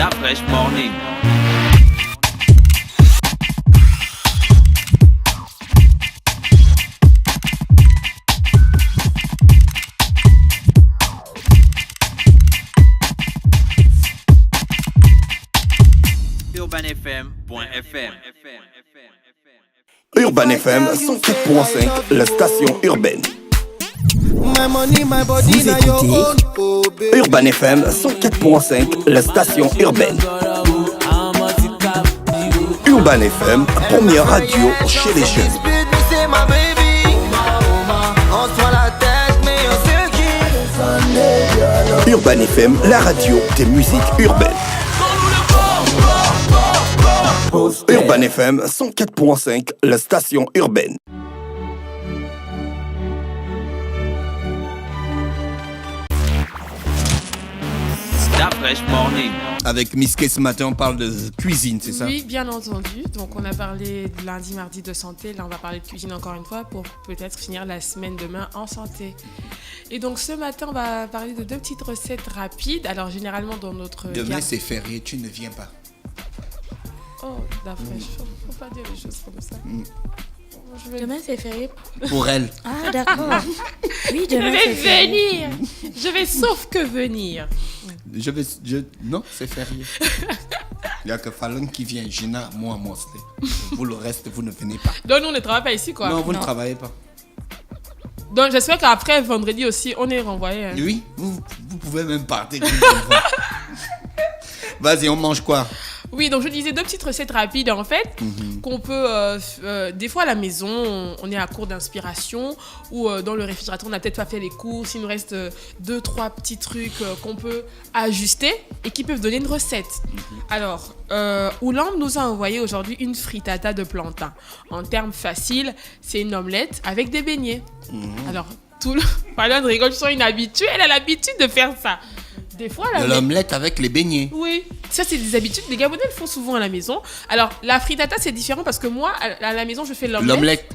La Fresh Morning. UrbanFM.fm. Urban FM 104.5, la station urbaine. Vous écoutez Urban FM 104.5, la station urbaine. Urban FM, première radio chez les jeunes. Urban FM, la radio des musiques urbaines. Urban FM 104.5, la station urbaine. La Fresh Morning. Avec Miss K ce matin, on parle de cuisine, c'est ça? Oui, bien entendu. Donc, on a parlé de lundi, mardi de santé. Là, on va parler de cuisine encore une fois pour peut-être finir la semaine demain en santé. Et donc, ce matin, on va parler de 2 petites recettes rapides. Alors, généralement, dans notre... Demain, c'est férié, tu ne viens pas. Oh, la fraîche. Faut pas dire les choses comme ça. Demain, c'est férié. Pour elle. Ah, d'accord. Oui, demain, Je c'est vais férié. venir. Je vais sauf que venir. Non, c'est férié. Il n'y a que Fallon qui vient, Gina, moi, Mosley. Vous, le reste, vous ne venez pas. Donc, nous, on ne travaille pas ici, quoi. Non, vous ne travaillez pas. Donc, j'espère qu'après, vendredi aussi, on est renvoyé. Hein. Oui, vous pouvez même partir. Vas-y, on mange quoi? Oui, donc je disais 2 petites recettes rapides en fait, qu'on peut, des fois à la maison, on est à court d'inspiration ou dans le réfrigérateur, on n'a peut-être pas fait les courses, il nous reste 2-3 petits trucs qu'on peut ajuster et qui peuvent donner une recette. Alors, Oulam nous a envoyé aujourd'hui une frittata de plantain. En termes faciles, c'est une omelette avec des beignets. Alors, Fallon rigole, tu sens une habituée, elle a l'habitude de faire ça. Des fois, l'omelette avec les beignets. Oui, ça c'est des habitudes. Les Gabonais le font souvent à la maison. Alors, la frittata c'est différent parce que moi, à la maison, je fais l'omelette. L'omelette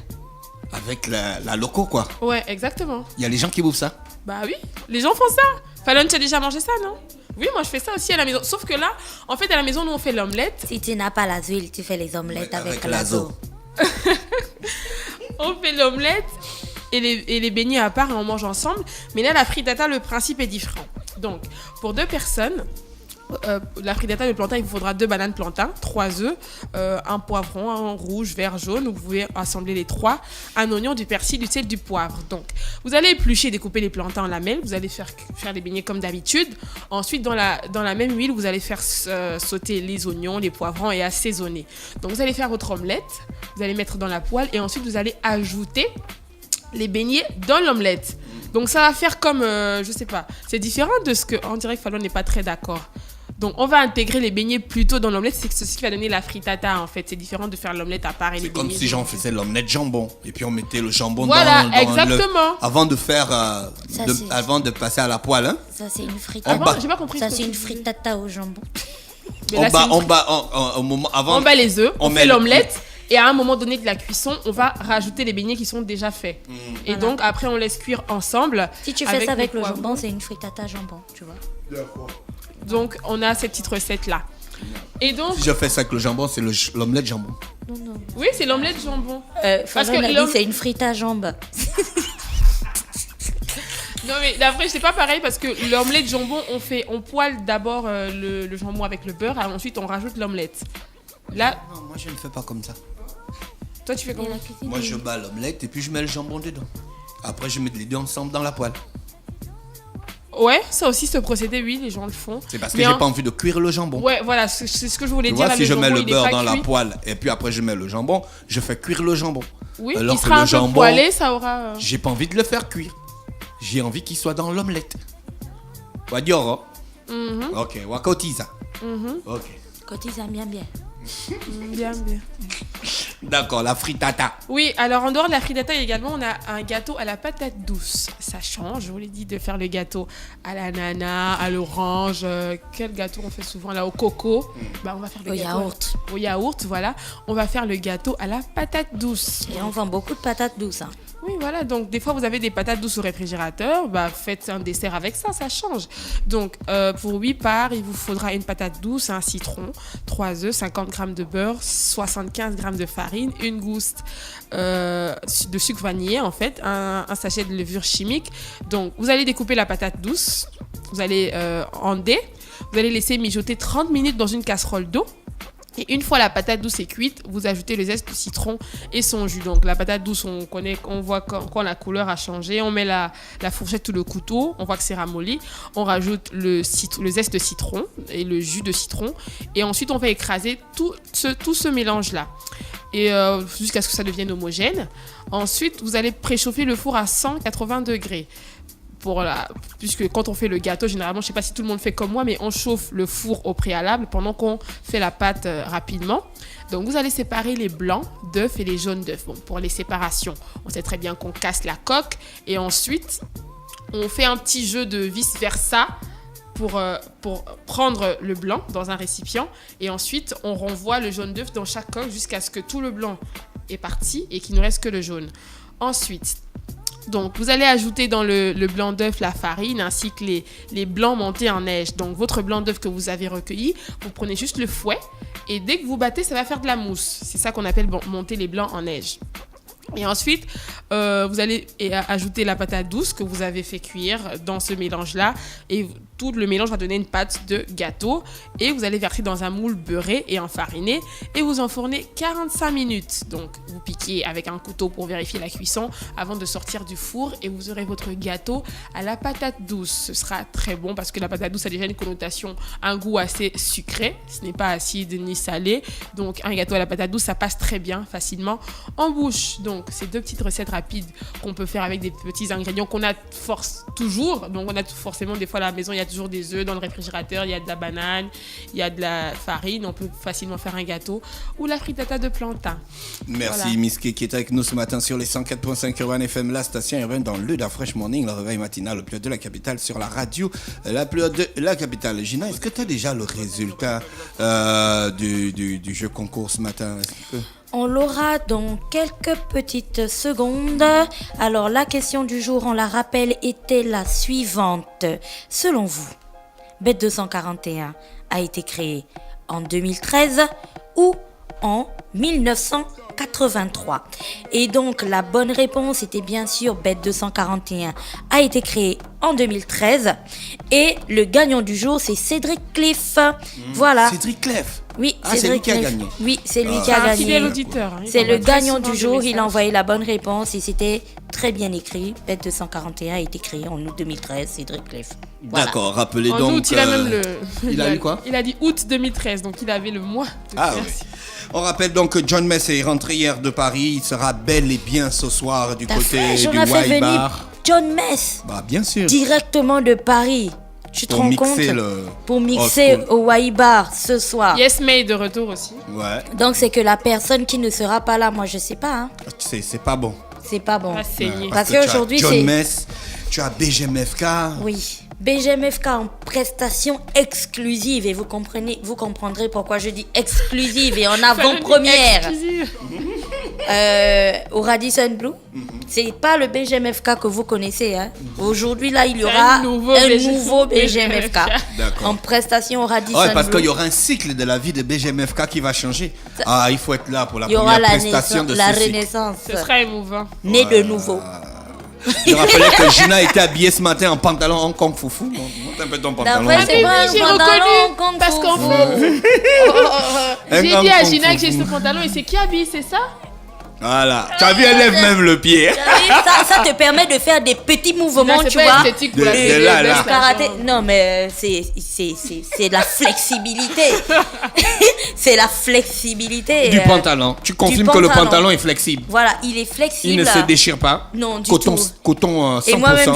avec la loco, quoi. Ouais, exactement. Il y a les gens qui bouffent ça. Bah oui, les gens font ça. Fallon, tu as déjà mangé ça, non? Oui, moi je fais ça aussi à la maison. Sauf que là, en fait, à la maison, nous on fait l'omelette. Si tu n'as pas la huile, tu fais les omelettes avec l'azo. On fait l'omelette et les beignets à part et on mange ensemble. Mais là, la frittata, le principe est différent. Donc, pour 2 personnes, la frittata de plantain, il vous faudra 2 bananes plantain, 3 œufs, un poivron, un rouge, vert, jaune. Vous pouvez assembler les 3, un oignon, du persil, du sel, du poivre. Donc, vous allez éplucher, découper les plantains en lamelles. Vous allez faire les beignets comme d'habitude. Ensuite, dans la même huile, vous allez faire sauter les oignons, les poivrons et assaisonner. Donc, vous allez faire votre omelette. Vous allez mettre dans la poêle et ensuite, vous allez ajouter les beignets dans l'omelette. Donc ça va faire comme, je sais pas, c'est différent de ce que, on dirait que Fallon n'est pas très d'accord. Donc on va intégrer les beignets plutôt dans l'omelette, c'est ce qui va donner la frittata en fait. C'est différent de faire l'omelette à part et les beignets. C'est comme si j'en faisais l'omelette jambon et puis on mettait le jambon voilà, dans exactement. Avant de faire, avant de passer à la poêle, hein. Ça c'est une frittata. Ah bon, j'ai pas compris. Ça c'est une frittata au jambon. On bat les œufs, on fait l'omelette. Et à un moment donné de la cuisson, on va rajouter les beignets qui sont déjà faits. Et voilà. donc, après, on laisse cuire ensemble. Si tu fais ça avec le jambon, c'est une frittata jambon, tu vois. D'accord. Donc, on a cette petite recette-là. Et donc... Si je fais ça avec le jambon, c'est l'omelette jambon. Non. Oui, c'est l'omelette jambon. Parce que c'est une frittata jambe. Non, mais d'après, c'est pas pareil parce que l'omelette jambon, on poêle d'abord le jambon avec le beurre et ensuite, on rajoute l'omelette. Là... Non, moi, je ne fais pas comme ça. Toi, tu fais comment? Moi, je bats l'omelette et puis je mets le jambon dedans. Après, je mets les 2 ensemble dans la poêle. Ouais, ça aussi, ce procédé, oui, les gens le font. C'est parce que j'ai pas envie de cuire le jambon. Ouais, voilà, c'est ce que je voulais tu dire. vois, là, si je mets jambon, le beurre dans la cuit. poêle et puis après je mets le jambon, je fais cuire le jambon. Oui, alors il que sera le un jambon, peu poêlé, ça aura... J'ai pas envie de le faire cuire. J'ai envie qu'il soit dans l'omelette. Wadioro. Ok, wakotiza. Ok. Cotiza bien. Bien. D'accord, la frittata. Oui, alors en dehors de la frittata également, on a un gâteau à la patate douce. Ça change, je vous l'ai dit, de faire le gâteau à l'ananas, à l'orange. Quel gâteau on fait souvent là? Au coco. Bah, on va faire le gâteau yaourt. Au yaourt, voilà. On va faire le gâteau à la patate douce. Et on vend beaucoup de patates douces. Hein. Oui, voilà. Donc, des fois, vous avez des patates douces au réfrigérateur. Bah, faites un dessert avec ça, ça change. Donc, pour 8 parts, il vous faudra une patate douce, un citron, 3 œufs, 50 g de beurre, 75 g de farine, une gousse de sucre vanillé, en fait, un sachet de levure chimique. Donc, vous allez découper la patate douce. Vous allez en dés. Vous allez laisser mijoter 30 minutes dans une casserole d'eau. Et une fois la patate douce est cuite, vous ajoutez le zeste de citron et son jus. Donc la patate douce, on voit quand la couleur a changé. On met la fourchette ou le couteau, on voit que c'est ramolli. On rajoute le zeste de citron et le jus de citron. Et ensuite, on va écraser tout ce mélange-là. Et jusqu'à ce que ça devienne homogène. Ensuite, vous allez préchauffer le four à 180 degrés. Puisque quand on fait le gâteau, généralement, je ne sais pas si tout le monde fait comme moi, mais on chauffe le four au préalable pendant qu'on fait la pâte rapidement. Donc, vous allez séparer les blancs d'œufs et les jaunes d'œufs. Bon, pour les séparations, on sait très bien qu'on casse la coque et ensuite, on fait un petit jeu de vice-versa pour prendre le blanc dans un récipient et ensuite, on renvoie le jaune d'œuf dans chaque coque jusqu'à ce que tout le blanc est parti et qu'il ne reste que le jaune. Ensuite, donc, vous allez ajouter dans le blanc d'œuf la farine ainsi que les blancs montés en neige. Donc, votre blanc d'œuf que vous avez recueilli, vous prenez juste le fouet et dès que vous battez, ça va faire de la mousse. C'est ça qu'on appelle monter les blancs en neige. Et ensuite, vous allez ajouter la patate douce que vous avez fait cuire dans ce mélange-là. Et tout le mélange va donner une pâte de gâteau. Et vous allez verser dans un moule beurré et enfariné. Et vous enfournez 45 minutes. Donc, vous piquez avec un couteau pour vérifier la cuisson avant de sortir du four. Et vous aurez votre gâteau à la patate douce. Ce sera très bon parce que la patate douce a déjà une connotation, un goût assez sucré. Ce n'est pas acide ni salé. Donc, un gâteau à la patate douce, ça passe très bien, facilement en bouche. Donc, c'est 2 petites recettes rapides qu'on peut faire avec des petits ingrédients qu'on a toujours. Donc, on a forcément, des fois, à la maison, il y a toujours des œufs dans le réfrigérateur, il y a de la banane, il y a de la farine. On peut facilement faire un gâteau ou la frittata de plantain. Merci, voilà. Miss K qui est avec nous ce matin sur les 104.5 Urban FM, la station urbaine dans le Da Fresh Morning, le réveil matinal, le plus haut de la capitale sur la radio, la plus haute de la capitale. Gina, est-ce que tu as déjà le résultat du jeu concours ce matin? On l'aura dans quelques petites secondes. Alors, la question du jour, on la rappelle, était la suivante. Selon vous, Bet 241 a été créé en 2013 ou en 1983? Et donc, la bonne réponse était bien sûr Bet 241 a été créé en 2013. Et le gagnant du jour, c'est Cédric Cliff. Voilà. Cédric Cliff. Oui, c'est lui qui a gagné. Oui, c'est lui qui a gagné. Fidèle auditeur. C'est le gagnant du jour. Il a envoyé la bonne réponse et c'était très bien écrit. Bet 241 a été créé en août 2013. Cédric Cliff. Voilà. D'accord, rappelez En donc. août, il a même il a eu quoi? Il a dit août 2013, donc il avait le mois de création. Oui. On rappelle donc que John Mess est rentré hier de Paris. Il sera bel et bien ce soir du côté du On a fait Y venir Bar. John Mess. Bah, bien sûr. Directement de Paris. Tu te rends compte? Pour mixer au Y Bar ce soir. Yes May de retour aussi. Ouais. Donc c'est que la personne qui ne sera pas là, moi je sais pas. Hein. C'est pas bon. C'est pas bon. Ah, saigné. Parce que qu'aujourd'hui tu as John c'est. Mess, tu as BGMFK. Oui. BGMFK en prestation exclusive et vous comprendrez pourquoi je dis exclusive et en avant-première au Radisson Blu. C'est pas le BGMFK que vous connaissez. Hein. Aujourd'hui là il y aura un nouveau BGMFK en prestation au Radisson Blu. Ouais, parce qu'il y aura un cycle de la vie de BGMFK qui va changer. Il faut être là pour la première prestation de la ce cycle. renaissance. Ce sera émouvant. Né de nouveau. Je rappelais que Gina était habillée ce matin en pantalon Hong Kong foufou. Monte un peu ton pantalon. Ah oui, j'ai reconnu. Parce qu'en fait, j'ai dit à Gina que j'ai ce pantalon et c'est qui habille, c'est ça? Voilà. Tu as vu, elle lève même le pied. Ça te permet de faire des petits mouvements, tu vois. De là. Karaté. Non, mais c'est la flexibilité. C'est la flexibilité. Du pantalon. Tu confirmes que le pantalon est flexible. Voilà, il est flexible. Il ne se déchire pas. Non, du tout. Coton 100%. Et moi-même,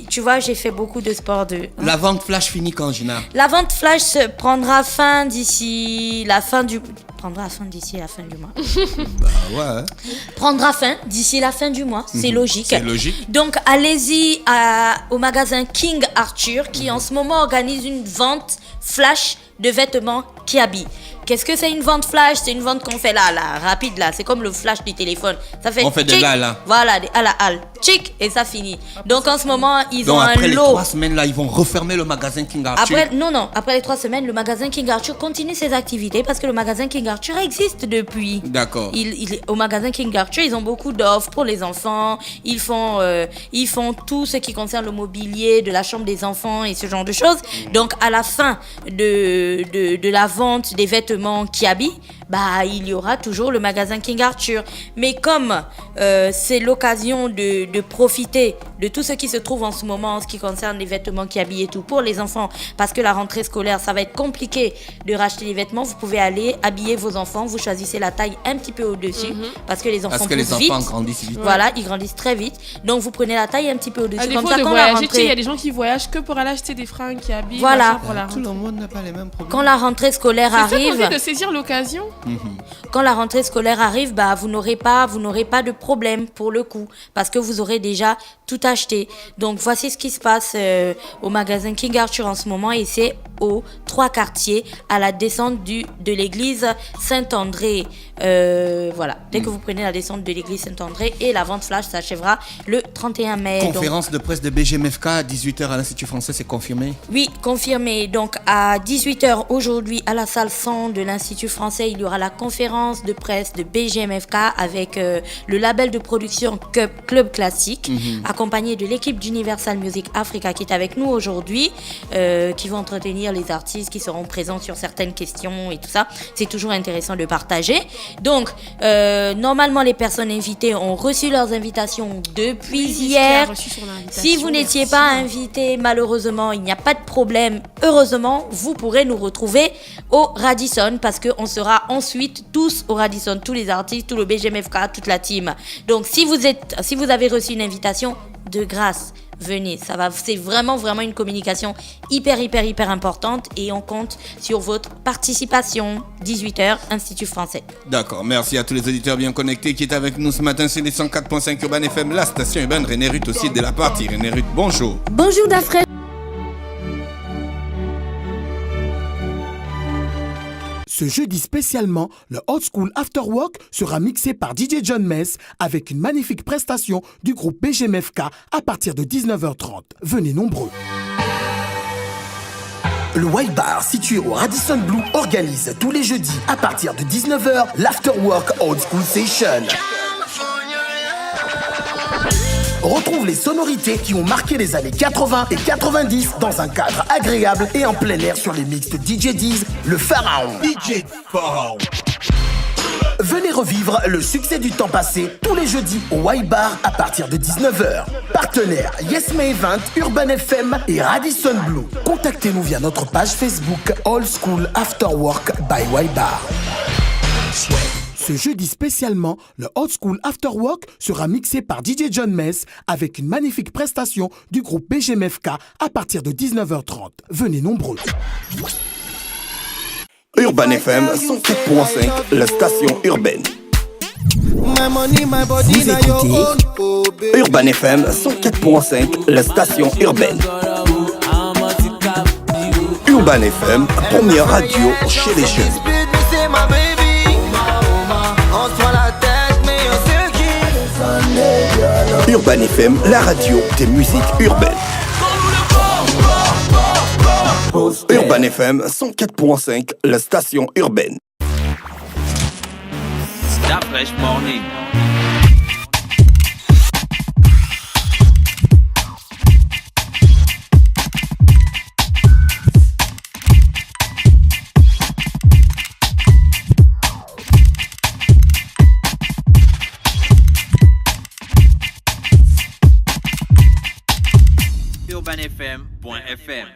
tu vois, j'ai fait beaucoup de sport de... La vente flash finit quand, Gina? La vente flash prendra fin d'ici la fin du mois. Bah ouais. Prendra fin d'ici la fin du mois, c'est logique. C'est logique. Donc allez-y au magasin King Arthur qui en ce moment organise une vente flash de vêtements Kiabi. Qu'est-ce que c'est une vente flash? C'est une vente qu'on fait là, rapide là. C'est comme le flash du téléphone. Ça fait On fait tchic, de là. Voilà, à la halle. Tchic, et ça finit. Donc en ce moment, ils ont un après les lot. 3 semaines là, ils vont refermer le magasin King Arthur. Après les 3 semaines, le magasin King Arthur continue ses activités parce que le magasin King Arthur existe depuis. D'accord. Au magasin King Arthur, ils ont beaucoup d'offres pour les enfants. Ils font tout ce qui concerne le mobilier de la chambre des enfants et ce genre de choses. Donc à la fin de la vente des vêtements Kiabi, il y aura toujours le magasin King Arthur. Mais comme c'est l'occasion de profiter de tout ce qui se trouve en ce moment en ce qui concerne les vêtements Kiabi et tout pour les enfants, parce que la rentrée scolaire, ça va être compliqué de racheter les vêtements, vous pouvez aller habiller vos enfants, vous choisissez la taille un petit peu au-dessus, parce que les enfants grandissent vite. Voilà, ils grandissent très vite. Donc vous prenez la taille un petit peu au-dessus. À Comme défaut ça, de quand la voyager, il y a rentrée... des gens qui voyagent que pour aller acheter des fringues Kiabi. Voilà. machin, pour la Tout rentrée. le monde n'a pas les mêmes problèmes. Quand la rentrée scolaire C'est ça qu'on arrive... dit de saisir l'occasion. Quand la rentrée scolaire arrive, vous n'aurez pas de problème pour le coup, parce que vous aurez déjà tout acheté. Donc voici ce qui se passe au magasin King Arthur en ce moment, et c'est aux 3 quartiers à la descente de l'église Saint-André. Voilà, dès que vous prenez la descente de l'église Saint-André, et la vente flash s'achèvera le 31 mai. Conférence de presse de BGMFK à 18h à l'Institut français, c'est confirmé? Oui, confirmé. Donc à 18h aujourd'hui à la salle 100 de l'Institut français, il y aura la conférence de presse de BGMFK avec le label de production Club Classique, accompagné de l'équipe d'Universal Music Africa qui est avec nous aujourd'hui, qui vont entretenir les artistes qui seront présents sur certaines questions et tout ça. C'est toujours intéressant de partager. Donc, normalement, les personnes invitées ont reçu leurs invitations depuis hier. Si vous n'étiez pas invité, malheureusement, il n'y a pas de problème. Heureusement, vous pourrez nous retrouver au Radisson parce qu'on sera ensuite tous au Radisson, tous les artistes, tout le BGMFK, toute la team. Donc, si vous avez reçu une invitation, de grâce, venez. C'est vraiment une communication hyper importante et on compte sur votre participation. 18h, Institut français. D'accord, merci à tous les auditeurs bien connectés qui étaient avec nous ce matin sur les 104.5 Urban FM, la station urbaine. René Ruth aussi de la partie. René Ruth, bonjour. Bonjour Dafred. Ce jeudi spécialement, le Old School After Work sera mixé par DJ John Mess avec une magnifique prestation du groupe BGMFK à partir de 19h30. Venez nombreux. Le Wild Bar, situé au Radisson Blu, organise tous les jeudis à partir de 19h l'Afterwork Old School Session. Retrouve les sonorités qui ont marqué les années 80 et 90 dans un cadre agréable et en plein air sur les mix de DJ Deez, le Pharaon. DJ Pharaon. Venez revivre le succès du temps passé tous les jeudis au Wild Bar à partir de 19h. Partenaires Yes May Event, Urban FM et Radisson Blu. Contactez-nous via notre page Facebook Old School After Work by Wild Bar. Ce jeudi spécialement, le Old School After Work sera mixé par DJ John Mess avec une magnifique prestation du groupe BGMFK à partir de 19h30. Venez nombreux. Urban FM 104.5, la station urbaine. Vous écoutez Urban FM 104.5, la station urbaine. Urban FM, première radio chez les jeunes. Urban FM, la radio des musiques urbaines. Urban FM 104.5, la station urbaine. Stop Fresh Morning. UrbanFM.fm